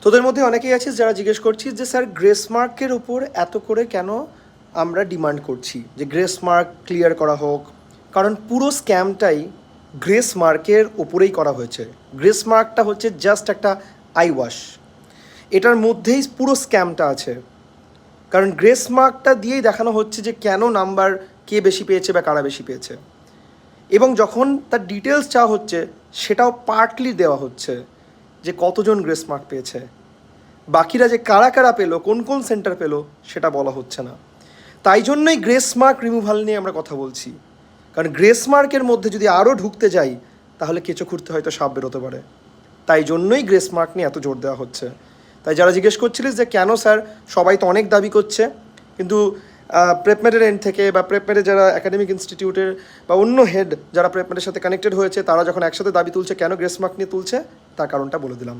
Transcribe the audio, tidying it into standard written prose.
তোদের মধ্যে অনেকেই আছিস যারা জিজ্ঞেস করছিস যে স্যার গ্রেস মার্কের ওপর এত করে কেন আমরা ডিমান্ড করছি যে গ্রেস মার্ক ক্লিয়ার করা হোক। কারণ পুরো স্ক্যামটাই গ্রেস মার্কের ওপরেই করা হয়েছে। গ্রেস মার্কটা হচ্ছে জাস্ট একটা আই ওয়াশ, এটার মধ্যেই পুরো স্ক্যামটা আছে। কারণ গ্রেস মার্কটা দিয়েই দেখানো হচ্ছে যে কেন নাম্বার কে বেশি পেয়েছে বা কারা বেশি পেয়েছে, এবং যখন তার ডিটেলস চাওয়া হচ্ছে সেটাও পার্টলি দেওয়া হচ্ছে যে কতজন গ্রেস মার্ক পেয়েছে, বাকিরা যে কারা কারা পেলো, কোন কোন সেন্টার পেলো সেটা বলা হচ্ছে না। তাই জন্যই গ্রেস মার্ক রিমুভাল নিয়ে আমরা কথা বলছি। কারণ গ্রেস মার্কের মধ্যে যদি আরও ঢুকতে যাই তাহলে কেঁচো খুঁড়তে হয়তো সাপ বেরোতে পারে। তাই জন্যই গ্রেস মার্ক নিয়ে এত জোর দেওয়া হচ্ছে। তাই যারা জিজ্ঞেস করছিলিস যে কেন স্যার, সবাই তো অনেক দাবি করছে, কিন্তু প্রেপমেটের এন্ড থেকে বা প্রেপমেটের যারা একাডেমিক ইনস্টিটিউটের বা অন্য হেড যারা প্রেপমেটের সাথে কানেক্টেড হয়েছে তারা যখন একসাথে দাবি তুলছে কেন গ্রেস মার্ক নিয়ে তুলছে, তার কারণটা বলে দিলাম।